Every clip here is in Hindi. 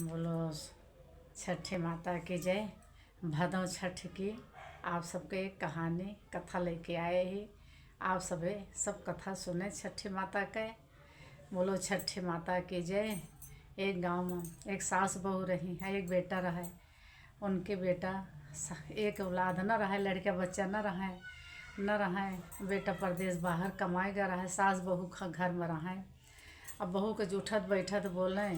बोलो छठी माता की जय। भदों छठ की आप सबके एक कहानी कथा लेके आए ही। आप सब कथा सुने छठी माता के। बोलो छठी माता की जय। एक गांव में एक सास बहू रही है, एक बेटा रहा। उनके बेटा एक औलाद न रहा, लड़का बच्चा न रहा। बेटा परदेश बाहर कमाएगा रहा, सास बहू घर में रहा। अब बहू के उठत बैठत बोले,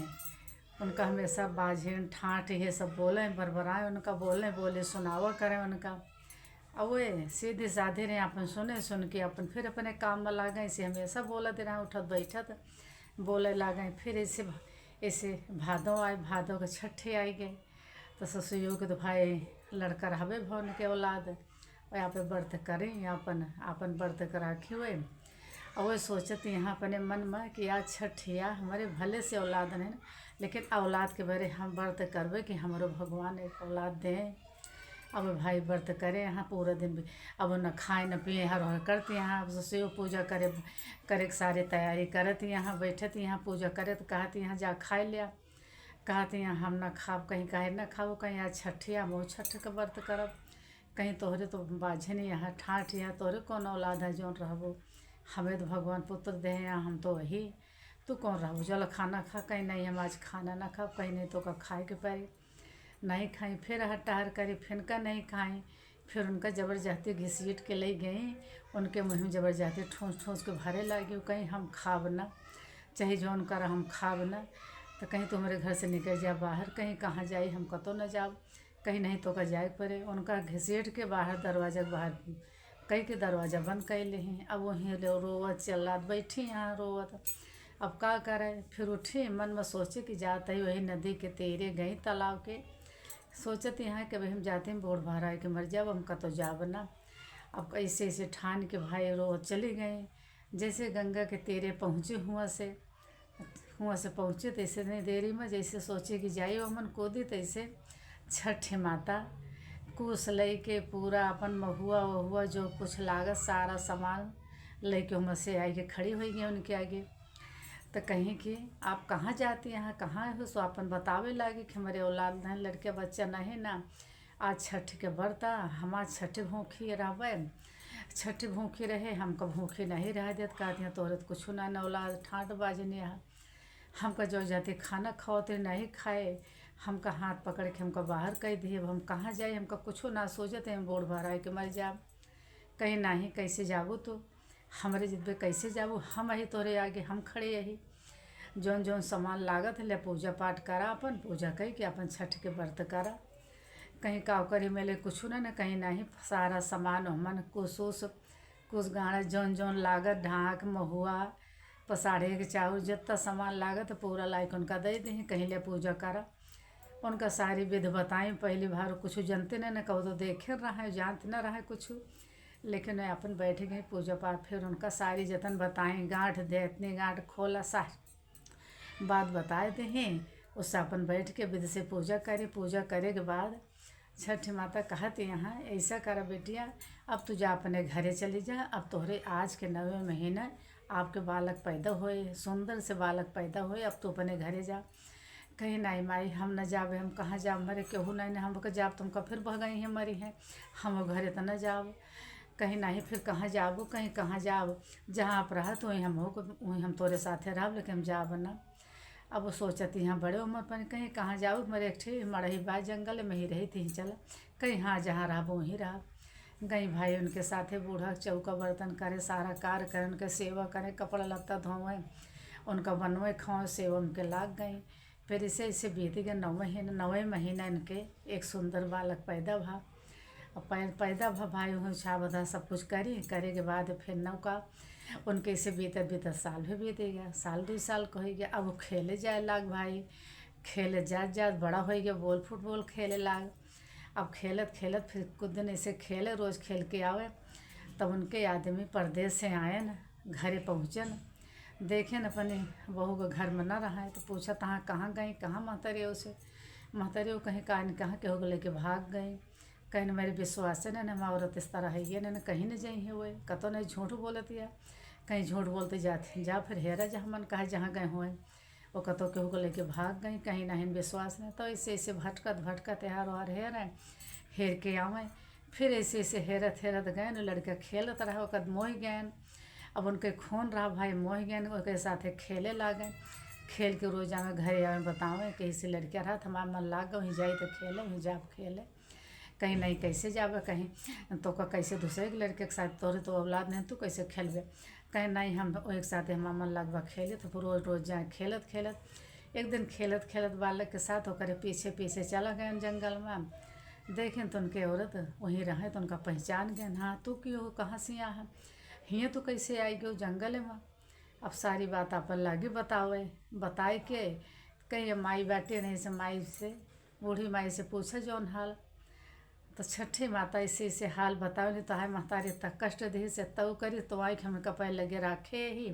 उनका हमेशा बाझिन ठाठ ये सब बोले, बरबराए उनका बोले सुनावा करें उनका। अब वे सीधी साधे रहे, अपन सुन के अपन फिर अपने काम में ला गए। इसे हमेशा बोलत रहे, उठत बैठत बोले ला गए। फिर ऐसे भादों आए, भादों के छठे आई गए। तो ससुरियों के तो भाई लड़का रहबे भवन के औलाद, यहाँ पे व्रत करें, अपन व्रत करा के हुए। और वही सोचती यहाँ अपने मन में कि आज छठिया हमारे भले से औलाद नहीं, लेकिन औलाद के बारे हम व्रत करबे कि हमारो भगवान एक औलाद दें। अब भाई व्रत करे यहाँ पूरा दिन भी, अब न खाए न पिए, हर हर करती यहाँ। अब शिव पूजा करे सारी तैयारी करती यहाँ, बैठत यहाँ पूजा करे। तो कहती यहाँ जा खाए लिया, कहती यहाँ हम न खाब, कहीं काहे न खाओ, कहीं आज छठिया मोह छठ का व्रत करब, कहीं तोहरे तो बाझे नहीं यहाँ ठाठ यहाँ तोहरे कौन औलाद है जौन रहबो, हमें तो भगवान पुत्र दे हैं, हम तो वही, तू कौन रहबो, चलो खाना खा। कहीं नहीं हम आज खाना ना खा, कहीं नहीं तो का खाए के पारी नहीं खाई। फिर हट्टाहर करी, फिर का नहीं खाई। फिर उनका जबरदस्ती घसीट के ले गई, उनके मुँह में जबरदस्ती ठूस के भरे लगी। कहीं हम खाब ना, चाहे जौन कर हम खाब ना। तो कहीं तुम्हारे घर से निकल जा बाहर, कहीं कहाँ जाई हम कतो न जाब, कहीं नहीं तो का जाए पड़े। उनका घसीट के बाहर दरवाजा के बाहर कई के दरवाज़ा बंद कर ले हैं। अब वहीं रोवत चलत बैठी यहाँ रोवत। अब का करे, फिर उठी मन में सोचे कि जाते ही वही नदी के तीरे गई तालाब के। सोचत यहाँ कि भाई हम जाते हैं बोर भरा के मर जाब, हम कतो जाब ना। अब ऐसे ऐसे ठान के भाई रोवत चली गई। जैसे गंगा के तीरे पहुँचे हुआ से पहुँचे, तैसे नहीं देरी में जैसे सोचे कि जाई वो मन कूदी, तैसे छठ माता कुछ लेके पूरा अपन महुआ वहुआ जो कुछ लागत सारा सामान लेके वहाँ से आई के खड़ी हुई गई उनके आगे। तो कहीं कि आप कहाँ जाती हैं, कहाँ हो, सो अपन बतावे लागे कि हमारे औलाद नहीं, लड़के बच्चा नहीं ना। आज छठ के व्रत, हम आज छठ भूखी रहबे, छठ भूखी रहे, हमको भूखी नहीं रह देत। कहती हैं तोहरे कुछ ना औलाद ठाट बाजने है, हमका जो जाते खाना खाओते नहीं खाए, हमका हाथ पकड़ के हमका बाहर कह दिए। हम कहाँ जाए, हमका कुछ ना सोचते हैं बोर भराए के मर जाब, कहीं नहीं कैसे जाबू, तो हमारे जिद कैसे जाबू, हम यही तोरे आगे हम खड़े यही। जौन जौन सामान लागत है ले पूजा पाठ करा, अपन पूजा कही कि अपन छठ के व्रत करा। कहीं काव करी मेले कुछ ना कहीं नहीं, सारा सामान हमन कुछ गाना जौन जौन लागत ढाक महुआ पसाड़े के चाउर जितना सामान लागत पूरा लाइक उनका दे दी, कहीं ले पूजा करा। उनका सारी विध बताई। पहली बार कुछ जानते न कहो तो देखे रहा जानते न रहा कुछ, लेकिन अपन बैठ गए पूजा पाठ। फिर उनका सारी जतन बताएं, गांठ दे इतनी गांठ खोला, सारी बात बताए थे हैं। उससे अपन बैठ के विध से पूजा करे। पूजा करे के बाद छठ माता कहती यहाँ ऐसा करा बेटिया, अब तू जा अपने घरे चली जा, अब तोहरे आज के 9वें महीना आपके बालक पैदा हुए, सुंदर से बालक पैदा हुए, अब तू अपने घरे जा। कहीं नहीं माई हम न जाबे, हम कहाँ जाब, मरे केहू नहीं हम जाब, तुमका फिर भगई हैं मरी हैं, हम घरे तो न जाब। कहीं नहीं फिर कहाँ जाबू, कहीं कहाँ जाब, जहाँ आप रहत वहीं हम तोरे साथे रहब, लेकिन हम जाब ना। अब वो सोचती यहाँ बड़े उम्र पर कहीं कहाँ जाऊँ, मेरे एक ठे मरही बा जंगल में ही रही थी, चला कहीं हाँ जहाँ रहब वहीं रहब। गई भाई उनके साथे बूढ़ा चौका बर्तन करे, सारा कार्य करे, उनके सेवा करे, कपड़ा लत्ता धोए, उनका बनवे खाओ, सेवा उनके लाग गई। फिर इसे बीत गया 9वें महीना इनके एक सुंदर बालक पैदा भा। अब पैदा भा भाई वहाँ छा बधा सब कुछ करे के बाद फिर नौका उनके इसे बीतत साल भी बीत गया, साल 2 साल को हो गया। अब वो खेले जाए लाग भाई, खेले जात बड़ा हो गया, बॉल फुटबॉल खेले लाग। अब खेलत खेलत फिर कुछ दिन ऐसे खेले, रोज़ खेल के आवे। तब उनके आदमी परदेश से आए न, घरे पहुँचे न, देखे न अपने बहू के घर में न रहा है। तो पूछा तहाँ कहाँ गई, कहाँ महतरे उसे, महतरे कहीं कहाँ के हो लेके भाग गई। कहीं न मेरे विश्वास है न औरत इस तरह है ये न कहीं न जाई है, वो कतो नहीं झूठ बोलती है, कहीं झूठ बोलते जाते जा फिर हेरा जहाँ मन कहा जहाँ गए हुए। वो कतो केहू को लेके भाग गई, कहीं नहीं विश्वास नहीं, तो ऐसे ऐसे भटकत भटकत यहाँ वहाँ हेर हेर के आवे। फिर ऐसे ऐसे हेरत हेरत गए, लड़का खेलत रहा, ओकर मोह गए। अब उनके खून रहा भाई, मोह गए, ओके साथे खेले लागे। खेल के रोज आवे घरे आवे बतावे कि ऐसे लड़का रहा, हमारा मन लाग गया, वहीं जाई तो खेले, वहीं जाब खेले। कहीं नहीं कैसे जावे, कहीं तो का कैसे दूसरे के लड़के के साथ, तोरे तो औलाद नहीं, तू कैसे खेलबे। कहीं नहीं हम एक साथ हमारा मन लगवा खेले, तो रोज रोज जाए खेलत खेलत। एक दिन खेलत खेलत बालक के साथ होकर पीछे पीछे चला गए जंगल में। देखें तो उनके औरत वहीं रहे, तो उनका पहचान गए। हाँ तू क्यों हो, कहाँ से आ है, हियाँ तो कैसे आई गयो जंगल में। अब सारी बात अपन लागे बतावे, बताए के कहीं माई बैठे नहीं से, माई से बूढ़ी माई से पूछे जौन हाल। तो छठी माता ऐसे ऐसे हाल बताओ, नहीं तो हाय महतारी तक कष्ट दे से तव करी, तो आई हमें कपड़े लगे रखे ही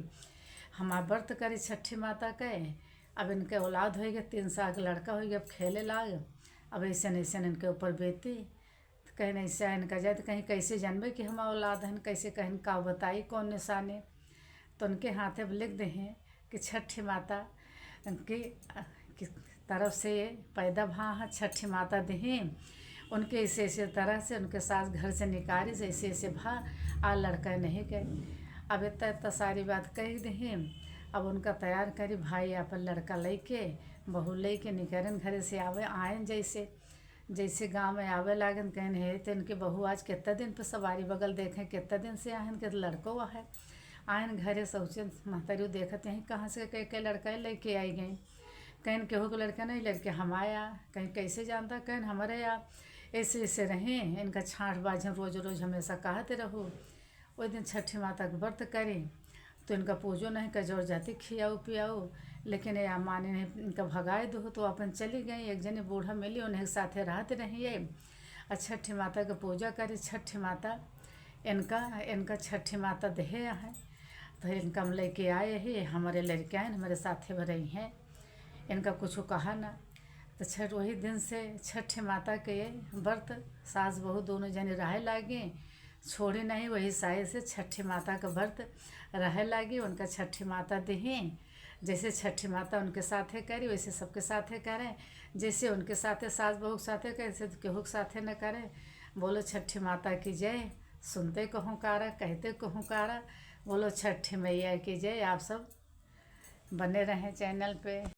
हमारा व्रत करी छठी माता के। अब इनके औलाद हो गए, 3 साल का लड़का हो गया, अब खेले लाग। अब ऐसे ऐसे इनके ऊपर बेती, तो कहीं ऐसे इनका जाए, तो कहीं कैसे जानबे कि हम औलाद हैं, कैसे कहीं का बताई कौन निशाने। तो उनके हाथे लिख दे हैं कि छठी माता की तरफ से पैदा भा है, छठी माता दें उनके ऐसे ऐसे तरह से उनके सास घर से निकाली, ऐसे ऐसे भा आ लड़का नहीं गए। अब इतना सारी बात कह दें। अब उनका तैयार करी भाई अपन लड़का लेके, बहू लेके निकरन घरे से आए जैसे जैसे गांव में आवे लागन, कहन हे तो इनके बहू आज कितना दिन पे सवारी बगल देखें, कितना दिन से आहन के लड़को है। आयन घरे सोचन महतरी देखते हैं कहाँ से कई लड़का लेके आई गई। कहीं केहू को लड़का नहीं, लड़के हम आया, कहीं कैसे जानता, कहीं हमारे या ऐसे ऐसे रहें। इनका छाँठ बाजन रोज रोज हमेशा कहते रहो। वो दिन छठी माता का व्रत करें तो इनका पूजो नहीं कर, जोर जाती खियाओ पियाओ, लेकिन ये माने नहीं, इनका भगाए दो। तो अपन चली गई, एक जने बूढ़ा मिली, उन्हें साथे रहते रहिए और छठी माता का पूजा करी। छठी माता इनका छठी माता देहे है, तो इनका हम लेके आए ही, हमारे लड़के आए हमारे साथे भरे हैं, इनका कुछ कहा ना। तो छठ वही दिन से छठी माता के व्रत सास बहू दोनों जने रहे लागे, छोड़े नहीं। वही साय से छठी माता का व्रत रहे लागे, उनका छठी माता देहें। जैसे छठी माता उनके साथे करी, वैसे सबके साथे करें। जैसे उनके साथे सास बहू के साथे करे, ऐसे केहू के साथे न करें। बोलो छठी माता की जय, सुनते कहूँ कारा, कहते कहूँ कारा। बोलो छठी मैया की जय। आप सब बने रहें चैनल पे।